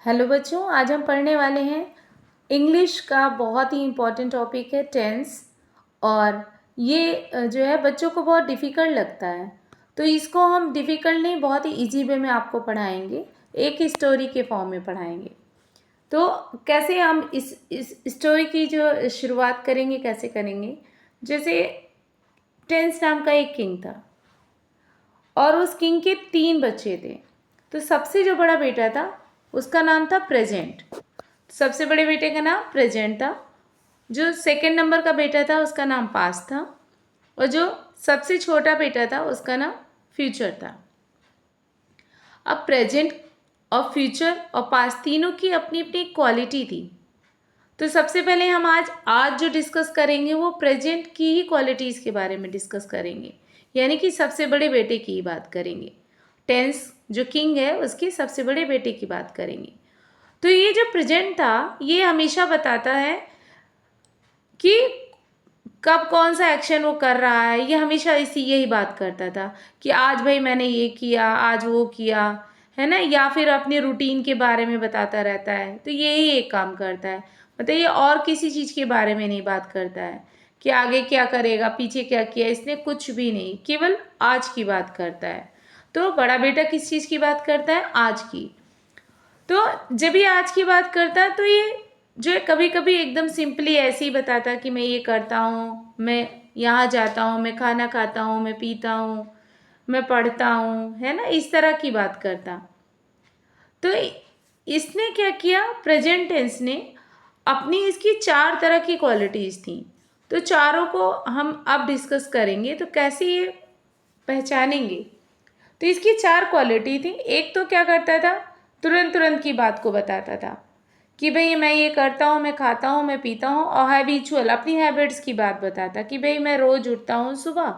Hello बच्चों, आज हम पढ़ने वाले हैं इंग्लिश का बहुत ही इम्पोर्टेंट टॉपिक है टेंस। और ये जो है बच्चों को बहुत डिफ़िकल्ट लगता है, तो इसको हम डिफ़िकल्ट नहीं बहुत ही इजी वे में आपको पढ़ाएंगे, एक स्टोरी के फॉर्म में पढ़ाएंगे। तो कैसे हम इस स्टोरी की जो शुरुआत करेंगे कैसे करेंगे, जैसे टेंस नाम का एक किंग था और उस किंग के 3 बच्चे थे। तो सबसे जो बड़ा बेटा था उसका नाम था प्रेजेंट। सबसे बड़े बेटे का नाम प्रेजेंट था। जो सेकंड नंबर का बेटा था उसका नाम पास्ट था और जो सबसे छोटा बेटा था उसका नाम फ्यूचर था। अब प्रेजेंट और फ्यूचर और पास्ट तीनों की अपनी अपनी क्वालिटी थी। तो सबसे पहले हम आज जो डिस्कस करेंगे वो प्रेजेंट की ही क्वालिटीज़ के बारे में डिस्कस करेंगे, यानी कि सबसे बड़े बेटे की ही बात करेंगे। टेंस जो किंग है उसके सबसे बड़े बेटे की बात करेंगे। तो ये जो प्रेजेंट था ये हमेशा बताता है कि कब कौन सा एक्शन वो कर रहा है। ये हमेशा यही बात करता था कि आज भाई मैंने ये किया, आज वो किया, है ना, या फिर अपने रूटीन के बारे में बताता रहता है। तो यही एक काम करता है, मतलब ये और किसी चीज़ के बारे में नहीं बात करता है कि आगे क्या करेगा, पीछे क्या किया, इसने कुछ भी नहीं, केवल आज की बात करता है। तो बड़ा बेटा किस चीज़ की बात करता है? आज की। तो जब ये आज की बात करता है तो ये जो है कभी कभी एकदम सिंपली ऐसे ही बताता कि मैं ये करता हूँ, मैं यहाँ जाता हूँ, मैं खाना खाता हूँ, मैं पीता हूँ, मैं पढ़ता हूँ, है ना, इस तरह की बात करता। तो इसने क्या किया, प्रेजेंट टेंस ने अपनी इसकी 4 तरह की क्वालिटीज़ थी। तो चारों को हम अब डिस्कस करेंगे तो कैसे ये पहचानेंगे। तो इसकी 4 क्वालिटी थी। एक तो क्या करता था, तुरंत तुरंत की बात को बताता था कि भाई मैं ये करता हूँ, मैं खाता हूँ, मैं पीता हूँ। और हैबिचुअल अपनी हैबिट्स की बात बताता कि भाई मैं रोज़ उठता हूँ सुबह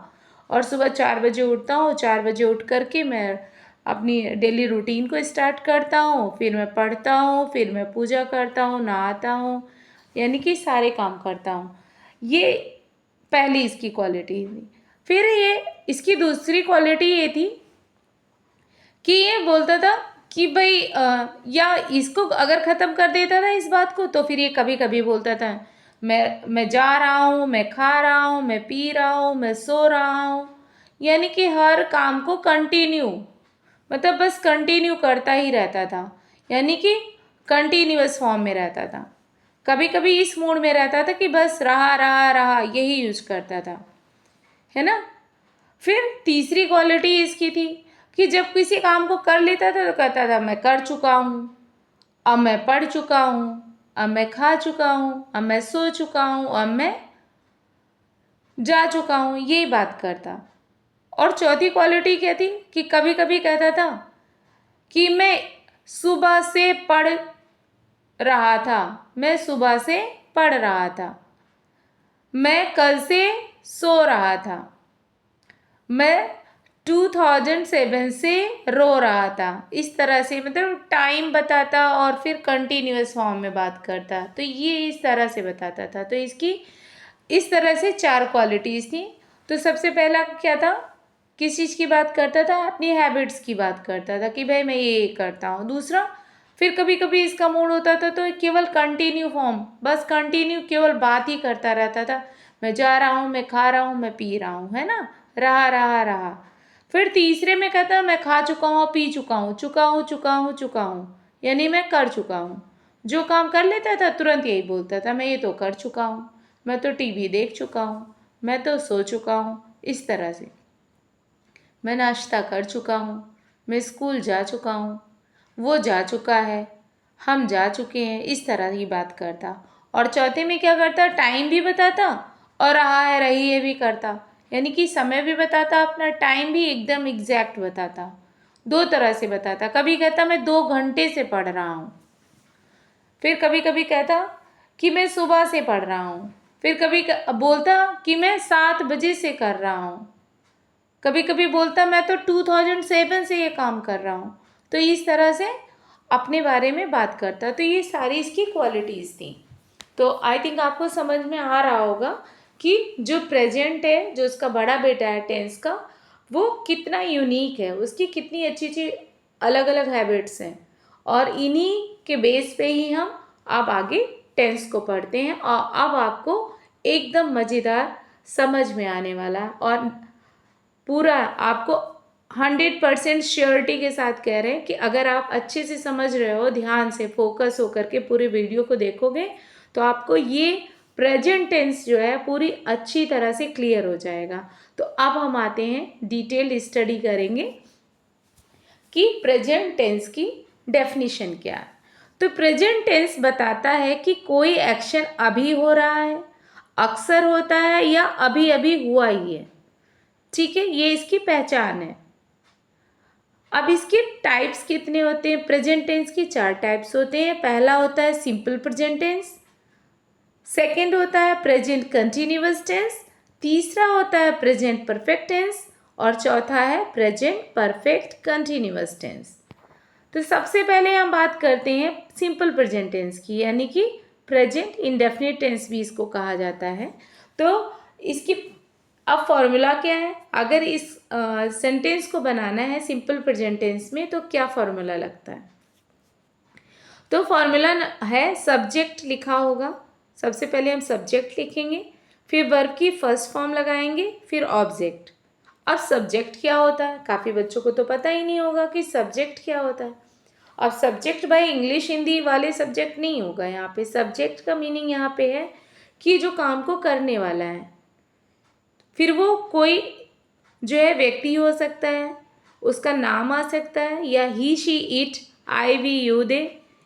और सुबह 4 बजे उठता हूँ, 4 बजे उठ करके मैं अपनी डेली रूटीन को स्टार्ट करता हूँ, फिर मैं पढ़ता हूँ, फिर मैं पूजा करता हूँ, नहाता हूँ, यानी कि सारे काम करता हूँ। ये पहली इसकी क्वालिटी थी। फिर ये इसकी दूसरी क्वालिटी ये थी कि ये बोलता था कि भाई या इसको अगर ख़त्म कर देता था इस बात को, तो फिर ये कभी कभी बोलता था मैं जा रहा हूँ, मैं खा रहा हूँ, मैं पी रहा हूँ, मैं सो रहा हूँ, यानी कि हर काम को कंटिन्यू, मतलब बस कंटिन्यू करता ही रहता था, यानी कि कंटिन्यूअस फॉर्म में रहता था। कभी कभी इस मूड में रहता था कि बस रहा रहा रहा, यही यूज करता था, है ना। फिर तीसरी क्वालिटी इसकी थी कि जब किसी काम को कर लेता था तो कहता था मैं कर चुका हूँ, अब मैं पढ़ चुका हूँ, अब मैं खा चुका हूँ, अब मैं सो चुका हूँ, अब मैं जा चुका हूँ, यही बात करता। और चौथी क्वालिटी क्या थी कि कभी कभी कहता था कि मैं सुबह से पढ़ रहा था, मैं सुबह से पढ़ रहा था, मैं कल से सो रहा था, मैं 2007 से रो रहा था। इस तरह से मतलब टाइम बताता और फिर कंटिन्यूअस फॉर्म में बात करता। तो ये इस तरह से बताता था। तो इसकी इस तरह से 4 क्वालिटीज़ थी। तो सबसे पहला क्या था, किस चीज़ की बात करता था, अपनी हैबिट्स की बात करता था कि भाई मैं ये करता हूँ। दूसरा, फिर कभी कभी इसका मूड होता था तो केवल कंटिन्यू फॉर्म, बस कंटिन्यू केवल बात ही करता रहता था, मैं जा रहा हूँ, मैं खा रहा हूँ, मैं पी रहा हूँ, है ना, रहा रहा रहा। फिर तीसरे में कहता मैं खा चुका हूँ, पी चुका हूँ, चुका हूँ चुका हूँ चुका हूँ, यानी मैं कर चुका हूँ। जो काम कर लेता था तुरंत यही बोलता था मैं ये तो कर चुका हूँ, मैं तो टीवी देख चुका हूँ, मैं तो सो चुका हूँ, इस तरह से। मैं नाश्ता कर चुका हूँ, मैं स्कूल जा चुका हूँ, वो जा चुका है, हम जा चुके हैं, इस तरह की बात करता। और चौथे में क्या करता, टाइम भी बताता और रहा है रही है भी करता, यानी कि समय भी बताता, अपना टाइम भी एकदम एग्जैक्ट बताता। 2 तरह से बताता, कभी कहता मैं 2 घंटे से पढ़ रहा हूँ, फिर कभी कभी कहता कि मैं सुबह से पढ़ रहा हूँ, फिर कभी बोलता कि मैं 7 बजे से कर रहा हूँ, कभी कभी बोलता मैं तो 2007 से ये काम कर रहा हूँ। तो इस तरह से अपने बारे में बात करता। तो ये सारी इसकी क्वालिटीज़ थी। तो आई थिंक आपको समझ में आ रहा होगा कि जो प्रेजेंट है, जो उसका बड़ा बेटा है टेंस का, वो कितना यूनिक है, उसकी कितनी अच्छी अच्छी अलग अलग हैबिट्स हैं और इन्हीं के बेस पे ही हम अब आगे टेंस को पढ़ते हैं। और अब आपको एकदम मज़ेदार समझ में आने वाला और पूरा आपको 100% श्योरिटी के साथ कह रहे हैं कि अगर आप अच्छे से समझ रहे हो, ध्यान से फोकस होकर के पूरे वीडियो को देखोगे तो आपको ये प्रेजेंट टेंस जो है पूरी अच्छी तरह से क्लियर हो जाएगा। तो अब हम आते हैं डिटेल्ड स्टडी करेंगे कि प्रेजेंट टेंस की डेफिनेशन क्या है। तो प्रेजेंट टेंस बताता है कि कोई एक्शन अभी हो रहा है, अक्सर होता है या अभी अभी हुआ ही है। ठीक है, ये इसकी पहचान है। अब इसके टाइप्स कितने होते हैं? प्रेजेंट टेंस की 4 टाइप्स होते हैं। पहला होता है सिंपल प्रेजेंट टेंस, सेकेंड होता है प्रेजेंट कंटिन्यूअस टेंस, तीसरा होता है प्रेजेंट परफेक्ट टेंस और चौथा है प्रेजेंट परफेक्ट कंटिन्यूअस टेंस। तो सबसे पहले हम बात करते हैं सिंपल प्रेजेंट टेंस की, यानी कि प्रेजेंट इंडेफिनिट टेंस भी इसको कहा जाता है। तो इसकी अब फॉर्मूला क्या है? अगर इस सेंटेंस को बनाना है सिंपल प्रेजेंट टेंस में तो क्या फॉर्मूला लगता है? तो फॉर्मूला है सब्जेक्ट लिखा होगा। सबसे पहले हम सब्जेक्ट लिखेंगे, फिर वर्ब की फर्स्ट फॉर्म लगाएंगे, फिर ऑब्जेक्ट। अब सब्जेक्ट क्या होता है? काफ़ी बच्चों को तो पता ही नहीं होगा कि सब्जेक्ट क्या होता है। अब सब्जेक्ट भाई इंग्लिश हिंदी वाले सब्जेक्ट नहीं होगा यहाँ पे। सब्जेक्ट का मीनिंग यहाँ पे है कि जो काम को करने वाला है। फिर वो कोई जो है व्यक्ति हो सकता है, उसका नाम आ सकता है, या he she it I we you they,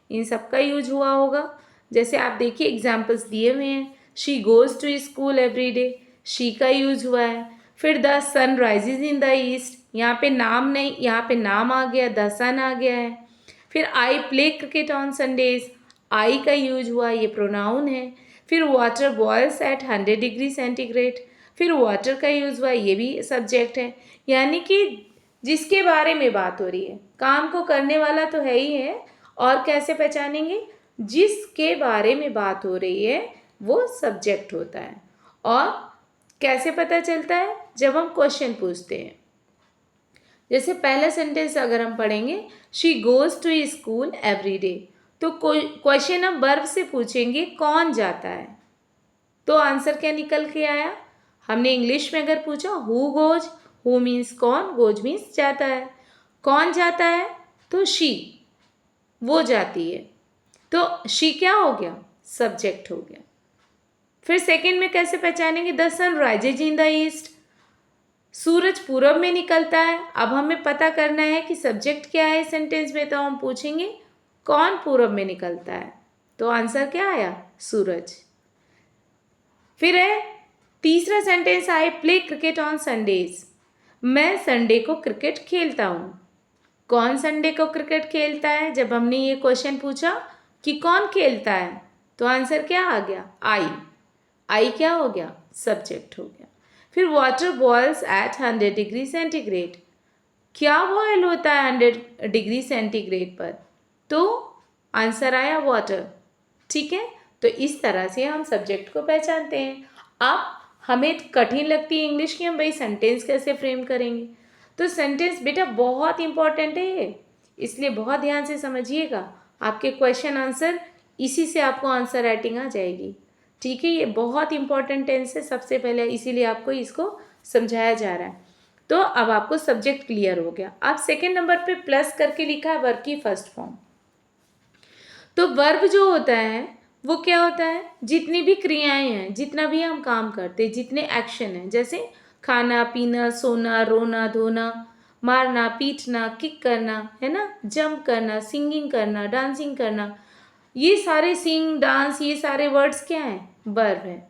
इन सब का यूज हुआ होगा। जैसे आप देखिए एग्जाम्पल्स दिए हुए हैं, she goes to school every day, she का यूज हुआ है। फिर the sun rises in the east, यहाँ पे नाम नहीं, यहाँ पे नाम आ गया, द सन आ गया है। फिर I play cricket on Sundays, I का यूज हुआ, ये प्रोनाउन है। फिर water boils at 100 degree centigrade, फिर वाटर का यूज हुआ, ये भी सब्जेक्ट है। यानी कि जिसके बारे में बात हो रही है, काम को करने वाला तो है ही है, और कैसे पहचानेंगे? जिसके बारे में बात हो रही है वो सब्जेक्ट होता है। और कैसे पता चलता है? जब हम क्वेश्चन पूछते हैं। जैसे पहला सेंटेंस अगर हम पढ़ेंगे, she goes to school every day, तो क्वेश्चन हम वर्ब से पूछेंगे कौन जाता है, तो आंसर क्या निकल के आया? हमने इंग्लिश में अगर पूछा हु गोज, हु मीन्स कौन, गोज मीन्स जाता है, कौन जाता है तो शी, वो जाती है, तो शी क्या हो गया? सब्जेक्ट हो गया। फिर सेकंड में कैसे पहचानेंगे? The sun rises in the east, सूरज पूरब में निकलता है। अब हमें पता करना है कि सब्जेक्ट क्या है सेंटेंस में, तो हम पूछेंगे कौन पूरब में निकलता है, तो आंसर क्या आया? सूरज। फिर है तीसरा sentence, I play cricket on Sundays, मैं संडे को क्रिकेट खेलता हूँ। कौन संडे को क्रिकेट खेलता है? जब हमने ये क्वेश्चन पूछा कि कौन खेलता है, तो आंसर क्या आ गया? आई। आई क्या हो गया? सब्जेक्ट हो गया। फिर water boils at 100 degree centigrade, क्या बॉयल होता है 100 डिग्री सेंटीग्रेड पर, तो आंसर आया वाटर। ठीक है, तो इस तरह से हम सब्जेक्ट को पहचानते हैं। अब हमें कठिन लगती है इंग्लिश की, हम भाई सेंटेंस कैसे फ्रेम करेंगे? तो सेंटेंस बेटा बहुत इंपॉर्टेंट है ये, इसलिए बहुत ध्यान से समझिएगा। आपके क्वेश्चन आंसर इसी से आपको आंसर राइटिंग आ जाएगी। ठीक है, ये बहुत इंपॉर्टेंट टेंस है सबसे पहले, इसीलिए आपको इसको समझाया जा रहा है। तो अब आपको सब्जेक्ट क्लियर हो गया। अब सेकेंड नंबर पे प्लस करके लिखा है वर्ब की फर्स्ट फॉर्म। तो वर्ब जो होता है वो क्या होता है? जितनी भी क्रियाएं हैं, जितना भी हम काम करते हैं, जितने एक्शन हैं, जैसे खाना पीना, सोना, रोना, धोना, मारना, पीटना, किक करना, है ना, जंप करना, सिंगिंग करना, डांसिंग करना, ये सारे सिंग, डांस, ये सारे वर्ड्स क्या हैं? वर्ब है।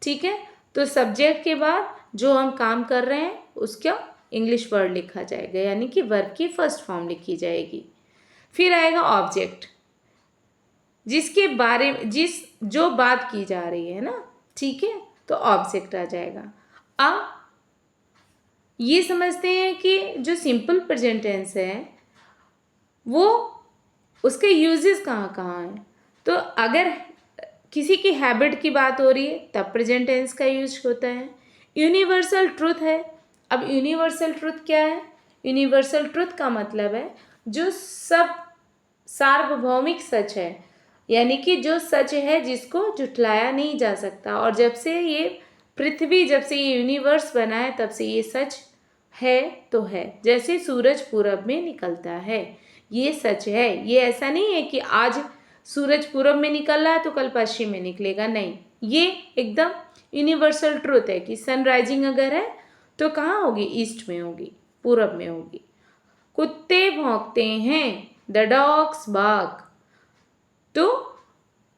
ठीक है, तो सब्जेक्ट के बाद जो हम काम कर रहे हैं उसका इंग्लिश वर्ड लिखा जाएगा, यानी कि वर्ब की फर्स्ट फॉर्म लिखी जाएगी। फिर आएगा ऑब्जेक्ट, जिसके बारे में जो बात की जा रही है ना, ठीक है, तो ऑब्जेक्ट आ जाएगा। अब ये समझते हैं कि जो सिंपल प्रेजेंट टेंस है वो उसके यूजेस कहाँ कहाँ हैं। तो अगर किसी की हैबिट की बात हो रही है तब प्रेजेंट टेंस का यूज होता है। यूनिवर्सल ट्रुथ है। अब यूनिवर्सल ट्रुथ क्या है? यूनिवर्सल ट्रुथ का मतलब है जो सब सार्वभौमिक सच है, यानी कि जो सच है जिसको झुठलाया नहीं जा सकता। और जब से ये पृथ्वी, जब से ये यूनिवर्स बना है, तब से ये सच है तो है। जैसे सूरज पूरब में निकलता है, ये सच है। ये ऐसा नहीं है कि आज सूरज पूरब में निकल रहा है तो कल पश्चिम में निकलेगा, नहीं। ये एकदम यूनिवर्सल ट्रूथ है कि सनराइजिंग अगर है तो कहाँ होगी, ईस्ट में होगी, पूरब में होगी। कुत्ते भौंकते हैं, द डॉग्स बार्क। तो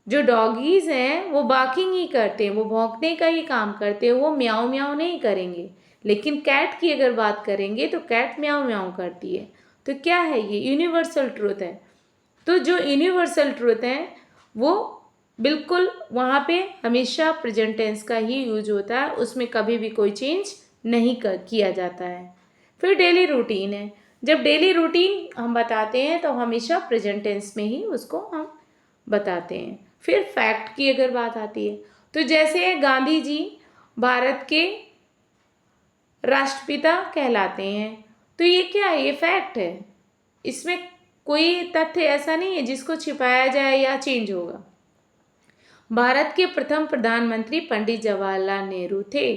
जो डॉगीज हैं वो बार्किंग ही करते हैं, वो भौंकने का ही काम करते हैं, वो म्याऊ म्याऊ नहीं करेंगे। लेकिन कैट की अगर बात करेंगे तो कैट म्याऊ म्याऊ करती है। तो क्या है, ये यूनिवर्सल ट्रूथ है। तो जो यूनिवर्सल ट्रूथ है वो बिल्कुल वहाँ पे हमेशा प्रेजेंट टेंस का ही यूज होता है, उसमें कभी भी कोई चेंज नहीं किया जाता है। फिर डेली रूटीन है। जब डेली रूटीन हम बताते हैं तो हमेशा प्रेजेंट टेंस में ही उसको हम बताते हैं। फिर फैक्ट की अगर बात आती है तो जैसे गांधी जी भारत के राष्ट्रपिता कहलाते हैं, तो ये क्या है, ये फैक्ट है। इसमें कोई तथ्य ऐसा नहीं है जिसको छिपाया जाए या चेंज होगा। भारत के प्रथम प्रधानमंत्री पंडित जवाहरलाल नेहरू थे,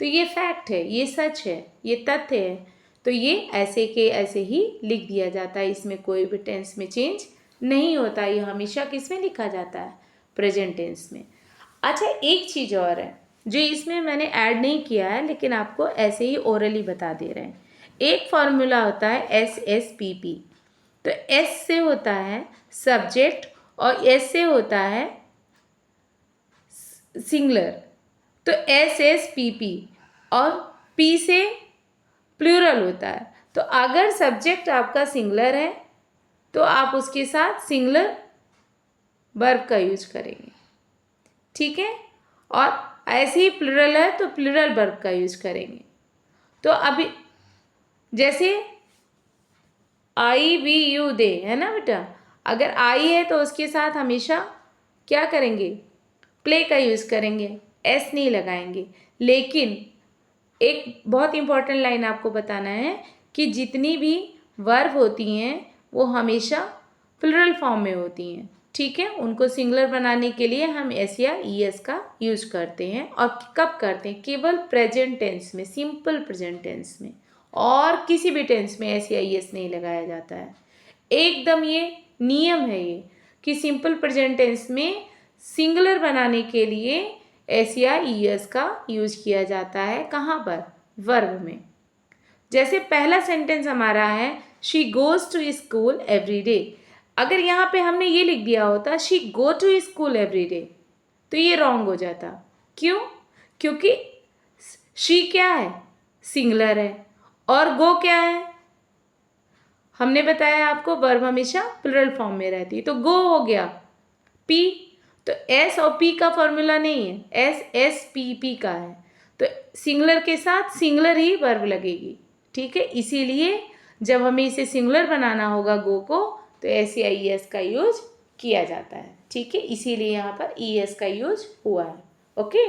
तो ये फैक्ट है, ये सच है, ये तथ्य है। तो ये ऐसे के ऐसे ही लिख दिया जाता है, इसमें कोई भी टेंस में चेंज नहीं होता। ये हमेशा किस में लिखा जाता है, प्रेजेंट टेंस में। अच्छा, एक चीज़ और है जो इसमें मैंने ऐड नहीं किया है, लेकिन आपको ऐसे ही ओरली बता दे रहे हैं। एक फॉर्मूला होता है SSPP। तो S से होता है सब्जेक्ट और S से होता है सिंगुलर। तो SSPP और P से प्लूरल होता है। तो अगर सब्जेक्ट आपका सिंगुलर है तो आप उसके साथ सिंगुलर वर्ब का यूज करेंगे, ठीक है। और ऐसे ही प्लूरल है तो प्लूरल वर्ब का यूज करेंगे। तो अभी जैसे I we you they है ना बेटा, अगर आई है तो उसके साथ हमेशा क्या करेंगे, प्ले का यूज़ करेंगे, S नहीं लगाएंगे। लेकिन एक बहुत इंपॉर्टेंट लाइन आपको बताना है कि जितनी भी वर्ब होती हैं वो हमेशा प्लूरल फॉर्म में होती हैं, ठीक है। उनको सिंगुलर बनाने के लिए हम S या ES का यूज करते हैं। और कब करते हैं, केवल प्रेजेंट टेंस में, सिंपल प्रेजेंट टेंस में, और किसी भी टेंस में S या ES नहीं लगाया जाता है। एकदम ये नियम है ये कि सिंपल प्रेजेंट टेंस में सिंगुलर बनाने के लिए S या ES का यूज किया जाता है। कहाँ पर, वर्ब में। जैसे पहला सेंटेंस हमारा है she goes to school every day. अगर यहाँ पे हमने ये लिख दिया होता she go to school every day, तो ये रॉन्ग हो जाता। क्यों, क्योंकि शी क्या है, सिंगुलर है, और गो क्या है, हमने बताया आपको वर्ब हमेशा प्लूरल फॉर्म में रहती है। तो गो हो गया। पी, तो S और P का फॉर्मूला नहीं है, SSPP का है। तो सिंगुलर के साथ सिंगुलर ही वर्ब लगेगी, ठीक है। इसीलिए जब हमें इसे सिंगुलर बनाना होगा गो को, तो S या ES का यूज किया जाता है, ठीक है। इसीलिए यहाँ पर ES का यूज हुआ है, ओके।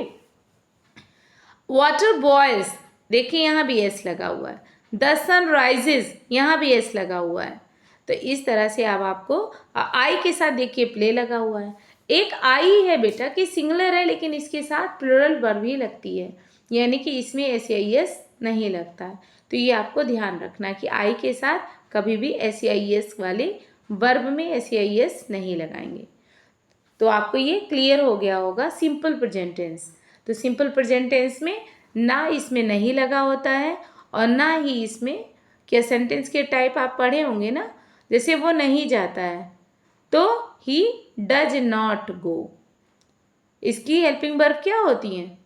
वाटर बॉयल्स, देखिए यहाँ भी S लगा हुआ है। द सन राइजेज, यहाँ भी S लगा हुआ है। तो इस तरह से अब आपको आई के साथ देखिए प्ले लगा हुआ है। एक आई है बेटा कि सिंगुलर है, लेकिन इसके साथ प्लूरल वर्ब ही लगती है, यानी कि इसमें S या ES नहीं लगता है। तो ये आपको ध्यान रखना कि आई के साथ कभी भी S या ES वाले वर्ब में S या ES नहीं लगाएंगे। तो आपको ये क्लियर हो गया होगा सिंपल प्रेजेंट टेंस। तो सिंपल प्रेजेंट टेंस में ना इसमें नहीं लगा होता है और ना ही इसमें, क्या सेंटेंस के टाइप आप पढ़े होंगे ना, जैसे वो नहीं जाता है तो ही डज नॉट गो, इसकी हेल्पिंग वर्ब क्या होती हैं,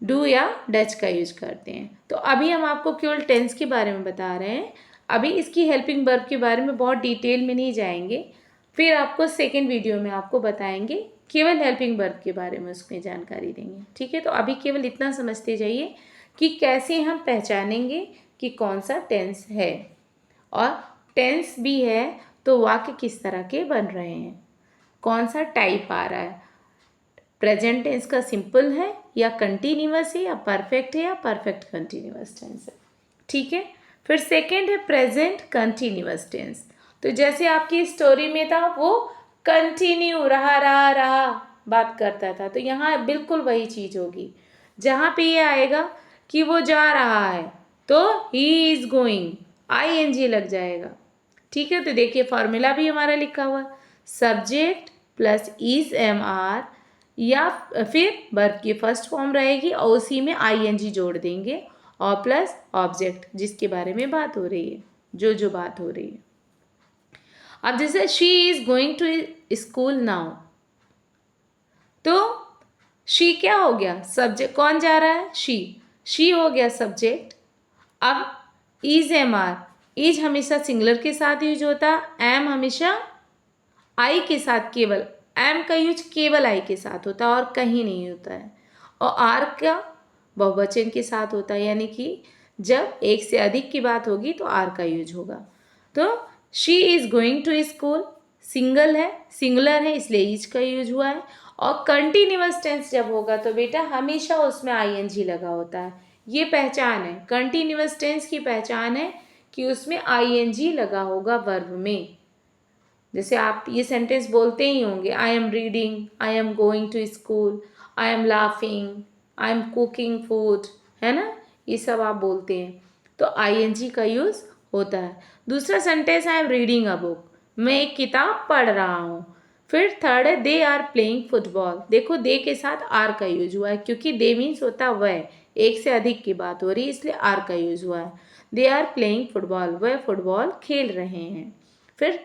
डू या डज का यूज करते हैं। तो अभी हम आपको केवल टेंस के बारे में बता रहे हैं, अभी इसकी हेल्पिंग वर्ब के बारे में बहुत डिटेल में नहीं जाएंगे। फिर आपको सेकेंड वीडियो में आपको बताएंगे, केवल हेल्पिंग वर्ब के बारे में उसमें जानकारी देंगे, ठीक है। तो अभी केवल इतना समझते जाइए कि कैसे हम पहचानेंगे कि कौन सा टेंस है, और टेंस भी है तो वाक्य किस तरह के बन रहे हैं, कौन सा टाइप आ रहा है, प्रेजेंट टेंस का सिंपल है या कंटिन्यूअस है या परफेक्ट है या परफेक्ट कंटिन्यूअस टेंस है, ठीक है। फिर सेकेंड है प्रेजेंट कंटिन्यूअस टेंस। तो जैसे आपकी स्टोरी में था वो कंटिन्यू रहा बात करता था, तो यहाँ बिल्कुल वही चीज़ होगी। जहाँ पे ये आएगा कि वो जा रहा है तो ही इज़ गोइंग, ING लग जाएगा। ठीक है, तो देखिए फॉर्मूला भी हमारा लिखा हुआ है, सब्जेक्ट प्लस इज MR, या फिर वर्ब की फर्स्ट फॉर्म रहेगी और उसी में ING जोड़ देंगे और प्लस ऑब्जेक्ट जिसके बारे में बात हो रही है, जो बात हो रही है। अब जैसे she is going to school now, तो शी क्या हो गया, सब्जेक्ट, कौन जा रहा है, शी हो गया सब्जेक्ट। अब इज MR, इज हमेशा सिंगुलर के साथ यूज होता है, एम हमेशा आई के साथ, केवल एम का यूज केवल आई के साथ होता है और कहीं नहीं होता है, और आर का बहुवचन के साथ होता है, यानी कि जब एक से अधिक की बात होगी तो आर का यूज होगा। तो she is going to school singular है इसलिए इज का यूज हुआ है, और कंटिन्यूअस टेंस जब होगा तो बेटा हमेशा उसमें ING लगा होता है। ये पहचान है, कंटिन्यूअस टेंस की पहचान है कि उसमें ING लगा होगा वर्ब में। जैसे आप ये सेंटेंस बोलते ही होंगे, I am reading, I am going to school, I am laughing, I am cooking food, है ना, ये सब आप बोलते हैं तो ING का यूज़ होता है। दूसरा sentence, I am reading a book, मैं एक किताब पढ़ रहा हूँ। फिर थर्ड है, दे आर प्लेइंग फुटबॉल, देखो दे के साथ आर का यूज हुआ है क्योंकि दे मीन्स होता है वह, एक से अधिक की बात हो रही है इसलिए आर का यूज हुआ है। दे आर प्लेइंग फुटबॉल, वह फुटबॉल खेल रहे हैं। फिर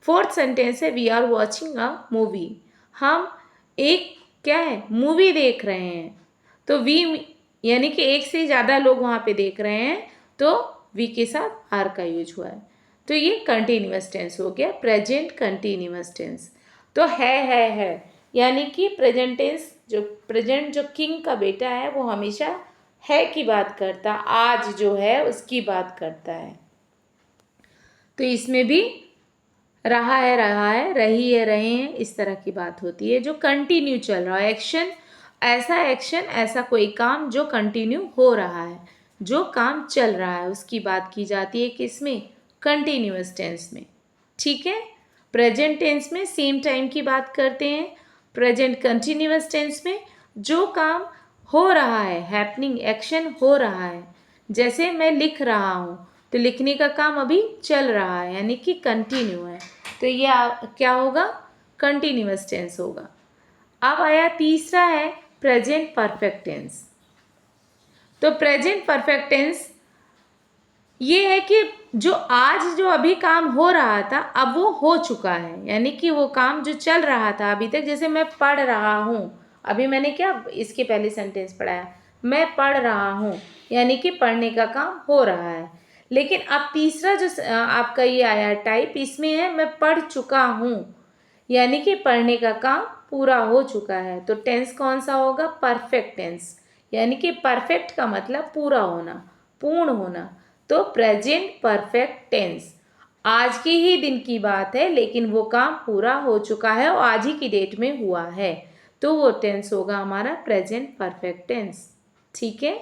फोर्थ सेंटेंस है, we are watching a movie, हम एक क्या है मूवी देख रहे हैं, तो वी यानी कि एक से ज़्यादा लोग वहाँ पे देख रहे हैं तो वी के साथ आर का यूज हुआ है। तो ये कंटिन्यूअस टेंस हो गया, प्रेजेंट कंटिन्यूअस टेंस। तो है यानी कि प्रेजेंट टेंस, जो प्रेजेंट जो किंग का बेटा है वो हमेशा है की बात करता, आज जो है उसकी बात करता है। तो इसमें भी रहा है रही है रहे हैं, इस तरह की बात होती है जो कंटिन्यू चल रहा है। एक्शन ऐसा कोई काम जो कंटिन्यू हो रहा है, जो काम चल रहा है उसकी बात की जाती है किसमें, कंटिन्यूअस टेंस में। ठीक है, प्रेजेंट टेंस में सेम टाइम की बात करते हैं, प्रेजेंट कंटिन्यूअस टेंस में जो काम हो रहा है, हैपनिंग एक्शन हो रहा है। जैसे मैं लिख रहा हूँ तो लिखने का काम अभी चल रहा है यानी कि कंटिन्यू है, तो ये क्या होगा, कंटिन्यूअस टेंस होगा। अब आया तीसरा है प्रेजेंट परफेक्ट टेंस। तो प्रेजेंट परफेक्ट टेंस ये है कि जो आज जो अभी काम हो रहा था अब वो हो चुका है, यानी कि वो काम जो चल रहा था अभी तक, जैसे मैं पढ़ रहा हूँ, अभी मैंने क्या इसके पहले सेंटेंस पढ़ाया, मैं पढ़ रहा हूँ, यानी कि पढ़ने का काम हो रहा है। लेकिन अब तीसरा जो आपका ये आया टाइप, इसमें है मैं पढ़ चुका हूँ, यानी कि पढ़ने का काम पूरा हो चुका है। तो टेंस कौन सा होगा, परफेक्ट टेंस, यानी कि परफेक्ट का मतलब पूरा होना, पूर्ण होना। तो प्रेजेंट परफेक्ट टेंस, आज के ही दिन की बात है लेकिन वो काम पूरा हो चुका है और आज ही की डेट में हुआ है, तो वो टेंस होगा हमारा प्रेजेंट परफेक्ट टेंस। ठीक है,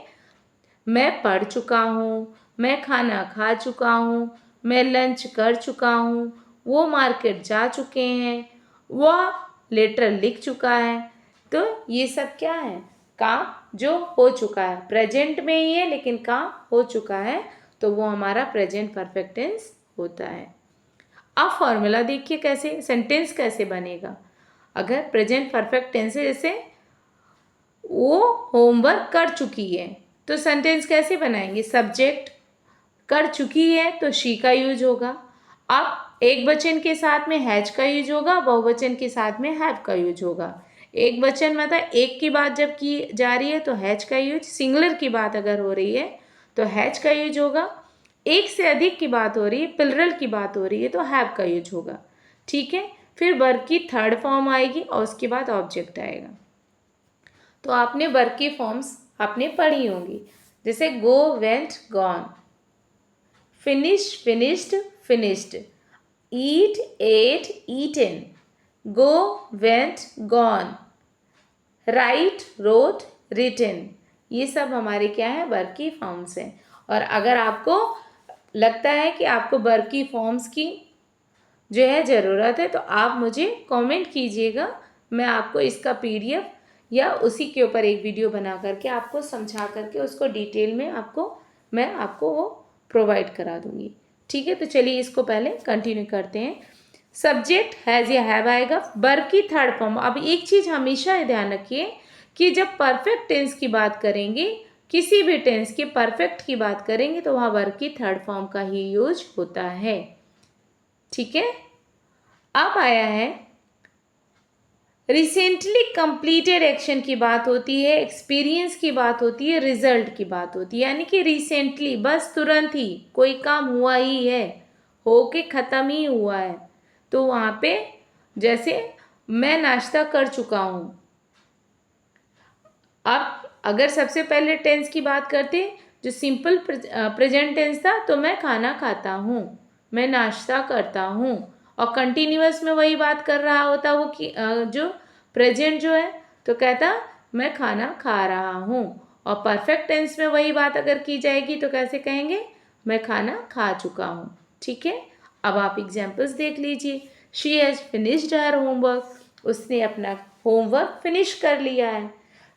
मैं पढ़ चुका हूँ, मैं खाना खा चुका हूँ, मैं लंच कर चुका हूँ, वो मार्केट जा चुके हैं, वह लेटर लिख चुका है। तो ये सब क्या है, काम जो हो चुका है, प्रेजेंट में ही है लेकिन काम हो चुका है, तो वो हमारा प्रेजेंट परफेक्ट टेंस होता है। अब फॉर्मूला देखिए कैसे, सेंटेंस कैसे बनेगा। अगर प्रेजेंट परफेक्ट टेंस है, जैसे वो होमवर्क कर चुकी है, तो सेंटेंस कैसे बनाएंगे, सब्जेक्ट कर चुकी है तो शी का यूज होगा। अब एक वचन के साथ में हैज का यूज होगा, बहुवचन के साथ में हैव का यूज होगा। एक वचन मतलब एक की बात जब की जा रही है तो हैज का यूज, सिंगुलर की बात अगर हो रही है तो हैज का यूज होगा, एक से अधिक की बात हो रही है, प्लुरल की बात हो रही है तो हैव का यूज होगा। ठीक है, फिर वर्ब की थर्ड फॉर्म आएगी और उसके बाद ऑब्जेक्ट आएगा। तो आपने वर्ब की फॉर्म्स आपने पढ़ी होंगी, जैसे go, went, gone, finish, finished, finished, eat, ate, eaten, go, went, gone, write, wrote, written, ये सब हमारे क्या है, वर्ब की फॉर्म्स हैं। और अगर आपको लगता है कि आपको वर्ब की फॉर्म्स की जो है ज़रूरत है तो आप मुझे कमेंट कीजिएगा, मैं आपको इसका PDF या उसी के ऊपर एक वीडियो बना करके आपको समझा करके उसको डिटेल में मैं आपको वो प्रोवाइड करा दूँगी। ठीक है, तो चलिए इसको पहले कंटिन्यू करते हैं। सब्जेक्ट हैज़ या हैव आएगा, वर्ब की थर्ड फॉर्म। अब एक चीज़ हमेशा ध्यान रखिए कि जब परफेक्ट टेंस की बात करेंगे, किसी भी टेंस के परफेक्ट की बात करेंगे तो वहाँ वर्ब की थर्ड फॉर्म का ही यूज होता है। ठीक है, अब आया है रिसेंटली कंप्लीटेड एक्शन की बात होती है, एक्सपीरियंस की बात होती है, रिजल्ट की बात होती है। यानी कि रिसेंटली बस तुरंत ही कोई काम हुआ ही है, हो के ख़त्म ही हुआ है, तो वहाँ पे जैसे मैं नाश्ता कर चुका हूँ। अब अगर सबसे पहले टेंस की बात करते जो सिंपल प्रेजेंट टेंस था तो मैं खाना खाता हूँ, मैं नाश्ता करता हूँ, और कंटिन्यूअस में वही बात कर रहा होता वो कि जो प्रेजेंट जो है तो कहता मैं खाना खा रहा हूँ, और परफेक्ट टेंस में वही बात अगर की जाएगी तो कैसे कहेंगे, मैं खाना खा चुका हूँ। ठीक है, अब आप एग्जाम्पल्स देख लीजिए। She has finished her homework, उसने अपना होमवर्क फिनिश कर लिया है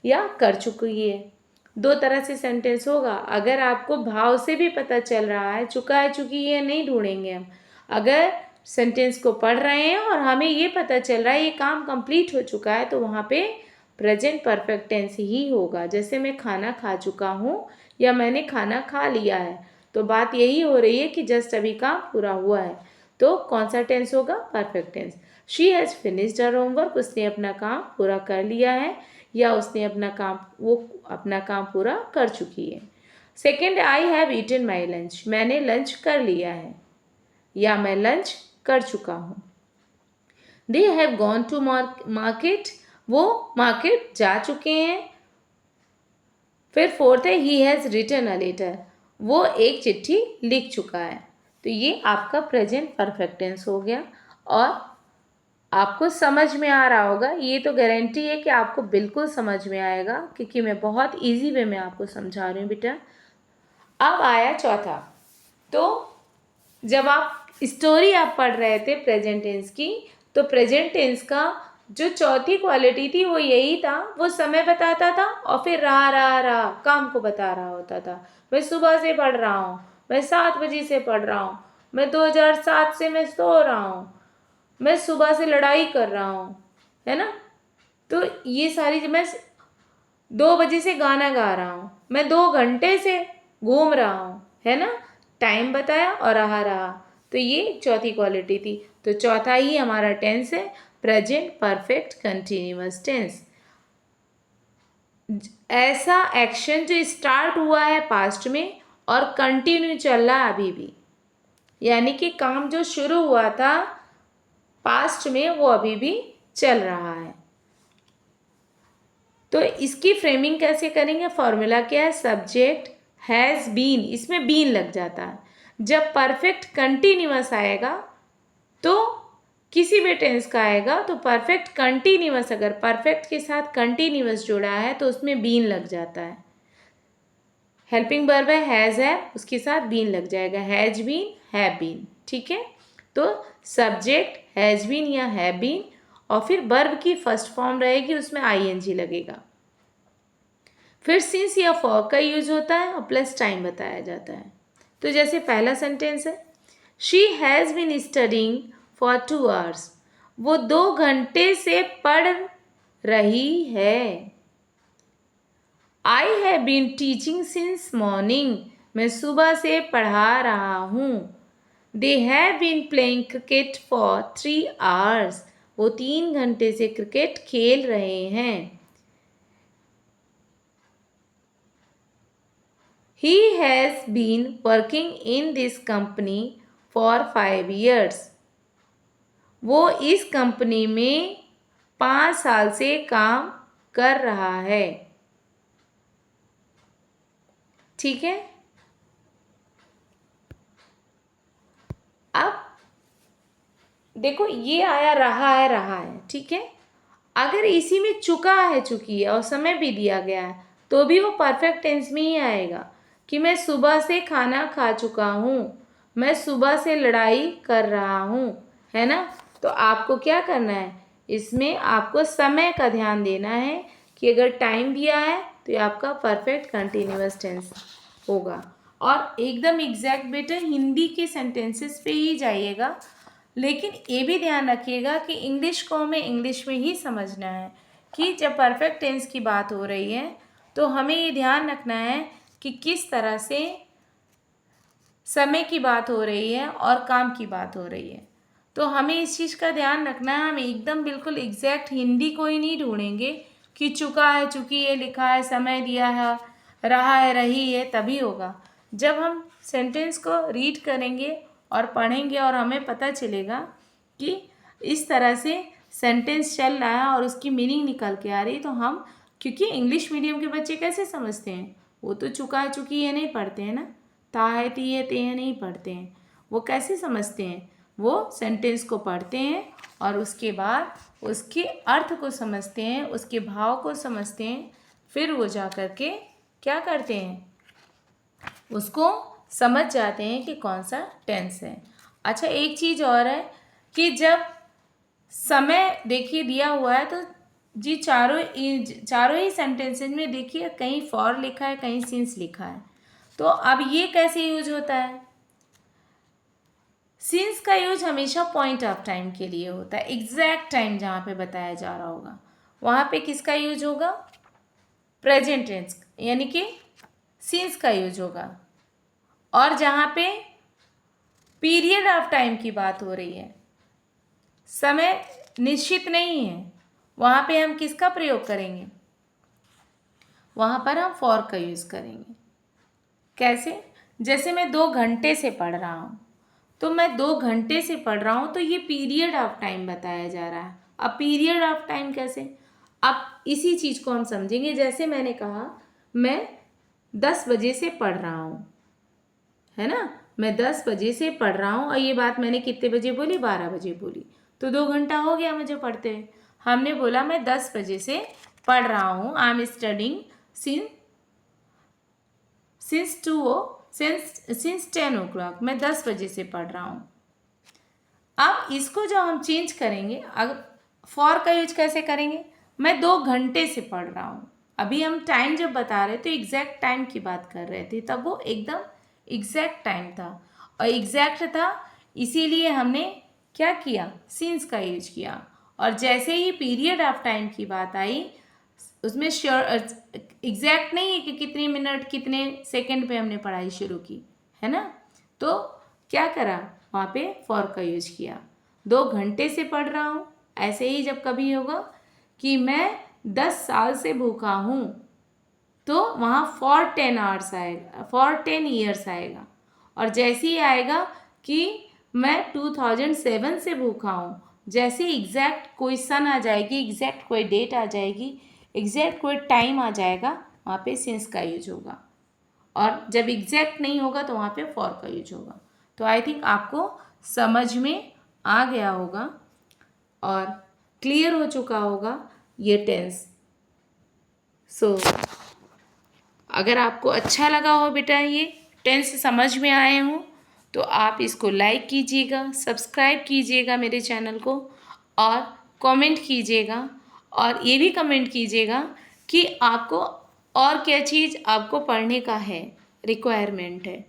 या कर चुकी है। दो तरह से सेंटेंस होगा। अगर आपको भाव से भी पता चल रहा है, चुका है चुकी है नहीं ढूंढेंगे हम, अगर सेंटेंस को पढ़ रहे हैं और हमें ये पता चल रहा है ये काम कंप्लीट हो चुका है, तो वहाँ पे प्रेजेंट परफेक्ट टेंस ही होगा। जैसे मैं खाना खा चुका हूँ या मैंने खाना खा लिया है, तो बात यही हो रही है कि जस्ट अभी काम पूरा हुआ है, तो कौन सा टेंस होगा, perfect tense. She has finished her homework, उसने अपना काम पूरा कर लिया है या उसने अपना काम पूरा कर चुकी है। Second, I have eaten my lunch, मैंने लंच कर लिया है या मैं लंच कर चुका हूँ। They have gone to market, वो मार्केट जा चुके हैं। फिर फोर्थ है he has written a letter, वो एक चिट्ठी लिख चुका है। तो ये आपका प्रेजेंट परफेक्ट टेंस हो गया, और आपको समझ में आ रहा होगा, ये तो गारंटी है कि आपको बिल्कुल समझ में आएगा, क्योंकि मैं बहुत इजी वे में आपको समझा रही हूँ बेटा। अब आया चौथा, तो जब आप स्टोरी आप पढ़ रहे थे प्रेजेंट टेंस की, तो प्रेजेंट टेंस का जो चौथी क्वालिटी थी वो यही था, वो समय बताता था और फिर रहा काम को बता रहा होता था। मैं सुबह से पढ़ रहा हूँ, मैं 7 बजे से पढ़ रहा हूँ, मैं 2007 से मैं सो रहा हूँ, मैं सुबह से लड़ाई कर रहा हूँ, है ना। तो ये सारी, मैं 2 बजे से गाना गा रहा हूँ, मैं 2 घंटे से घूम रहा हूँ, है ना। टाइम बताया और रहा, तो ये चौथी क्वालिटी थी। तो चौथा ही हमारा टेंस है प्रेजेंट परफेक्ट कंटिन्यूअस टेंस। ऐसा एक्शन जो स्टार्ट हुआ है पास्ट में और कंटिन्यू चल रहा है अभी भी, यानी कि काम जो शुरू हुआ था पास्ट में वो अभी भी चल रहा है। तो इसकी फ्रेमिंग कैसे करेंगे, फॉर्मूला क्या है, सब्जेक्ट हैज़ बीन, इसमें बीन लग जाता है। जब परफेक्ट कंटिन्यूअस आएगा तो किसी भी टेंस का आएगा तो परफेक्ट कंटिन्यूअस, अगर परफेक्ट के साथ कंटिन्यूअस जुड़ा है तो उसमें बीन लग जाता है। हेल्पिंग वर्ब है हैज़ है, उसके साथ बीन लग जाएगा, हैज बीन हैव बीन। ठीक है, तो सब्जेक्ट हैज बीन या हैव बीन, और फिर वर्ब की फर्स्ट फॉर्म रहेगी उसमें आईएनजी लगेगा। फिर सिंस या फॉर का यूज होता है और प्लस टाइम बताया जाता है। तो जैसे पहला सेंटेंस है, she has been studying for 2 hours, वो 2 घंटे से पढ़ रही है। I have been teaching since morning, मैं सुबह से पढ़ा रहा हूँ। They have been playing cricket for 3 hours, वो 3 घंटे से क्रिकेट खेल रहे हैं। He has been working in this company for 5 years, वो इस कंपनी में 5 साल से काम कर रहा है। ठीक है, अब देखो ये आया रहा है, ठीक है। अगर इसी में चुका है चुकी है और समय भी दिया गया है तो भी वो परफेक्ट टेंस में ही आएगा कि मैं सुबह से खाना खा चुका हूँ, मैं सुबह से लड़ाई कर रहा हूँ, है ना। तो आपको क्या करना है, इसमें आपको समय का ध्यान देना है कि अगर टाइम दिया है तो ये आपका परफेक्ट कंटिन्यूअस टेंस होगा। और एकदम एग्जैक्ट बेटा हिंदी के सेंटेंसेस पे ही जाइएगा, लेकिन ये भी ध्यान रखिएगा कि इंग्लिश को हमें इंग्लिश में ही समझना है कि जब परफेक्ट टेंस की बात हो रही है तो हमें ये ध्यान रखना है कि किस तरह से समय की बात हो रही है और काम की बात हो रही है। तो हमें इस चीज़ का ध्यान रखना है, हम एकदम बिल्कुल एग्जैक्ट हिंदी को ही नहीं ढूंढेंगे कि चुका है, चुकी है लिखा है, समय दिया है, रहा है, रही है, तभी होगा। जब हम सेंटेंस को रीड करेंगे और पढ़ेंगे और हमें पता चलेगा कि इस तरह से सेंटेंस चल रहा है और उसकी मीनिंग निकल के आ रही, तो हम, क्योंकि इंग्लिश मीडियम के बच्चे कैसे समझते हैं, वो तो चुका है चुकी है नहीं पढ़ते हैं ना, ता है ती है ते है नहीं पढ़ते हैं। वो कैसे समझते हैं, वो सेंटेंस को पढ़ते हैं और उसके बाद उसके अर्थ को समझते हैं, उसके भाव को समझते हैं, फिर वो जा कर के क्या करते हैं, उसको समझ जाते हैं कि कौन सा टेंस है। अच्छा, एक चीज़ और है कि जब समय देखिए दिया हुआ है तो जी चारों ही सेंटेंसेज में देखिए कहीं फॉर लिखा है, कहीं सिंस लिखा है। तो अब ये कैसे यूज होता है, सिंस का यूज हमेशा पॉइंट ऑफ टाइम के लिए होता है, एग्जैक्ट टाइम जहाँ पे बताया जा रहा होगा वहाँ पे किसका यूज होगा, प्रेजेंट टेंस यानी कि सिंस का यूज होगा। और जहाँ पे पीरियड ऑफ टाइम की बात हो रही है, समय निश्चित नहीं है, वहाँ पे हम किसका प्रयोग करेंगे, वहाँ पर हम फॉर का यूज़ करेंगे। कैसे, जैसे मैं 2 घंटे से पढ़ रहा हूँ, तो मैं 2 घंटे से पढ़ रहा हूँ तो ये पीरियड ऑफ टाइम बताया जा रहा है। अब पीरियड ऑफ टाइम कैसे, अब इसी चीज़ को हम समझेंगे। जैसे मैंने कहा मैं 10 बजे से पढ़ रहा हूँ, है ना, मैं 10 बजे से पढ़ रहा हूँ और ये बात मैंने कितने बजे बोली, 12 बजे बोली, तो 2 घंटा हो गया मुझे पढ़ते हैं। हमने बोला मैं 10 बजे से पढ़ रहा हूँ, I am studying since 10 o'clock, मैं 10 बजे से पढ़ रहा हूँ। अब इसको जब हम चेंज करेंगे, अब फॉर का यूज कैसे करेंगे, मैं 2 घंटे से पढ़ रहा हूँ। अभी हम टाइम जब बता रहे तो एग्जैक्ट टाइम की बात कर रहे थे, तब वो एकदम एग्जैक्ट टाइम था और एग्जैक्ट था, इसीलिए हमने क्या किया, सिंस का यूज किया। और जैसे ही पीरियड ऑफ टाइम की बात आई, उसमें श्योर एग्जैक्ट नहीं है कि कितने मिनट कितने सेकंड पे हमने पढ़ाई शुरू की, है ना, तो क्या करा, वहाँ पे फॉर का यूज किया। 2 घंटे से पढ़ रहा हूँ, ऐसे ही जब कभी होगा कि मैं 10 साल से भूखा हूँ, तो वहाँ फॉर 10 आवर्स आएगा, फॉर 10 ईयर्स आएगा। और जैसे ही आएगा कि मैं 2007 से भूखा हूँ, जैसे एग्जैक्ट कोई सन आ जाएगी, एग्जैक्ट कोई डेट आ जाएगी, एग्जैक्ट कोई टाइम आ जाएगा, वहाँ पे सिंस का यूज होगा। और जब एग्जैक्ट नहीं होगा तो वहाँ पे फॉर का यूज होगा। तो आई थिंक आपको समझ में आ गया होगा और क्लियर हो चुका होगा ये टेंस। सो अगर आपको अच्छा लगा हो बेटा, ये टेंस समझ में आए हों, तो आप इसको लाइक कीजिएगा, सब्सक्राइब कीजिएगा मेरे चैनल को, और कमेंट कीजिएगा। और ये भी कमेंट कीजिएगा कि आपको और क्या चीज़ आपको पढ़ने का है, रिक्वायरमेंट है,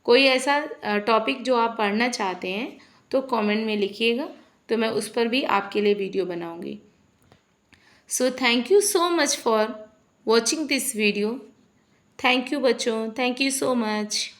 कोई ऐसा टॉपिक जो आप पढ़ना चाहते हैं, तो कमेंट में लिखिएगा, तो मैं उस पर भी आपके लिए वीडियो बनाऊंगी। So thank you so much for watching this video. Thank you बच्चों, थैंक यू सो मच।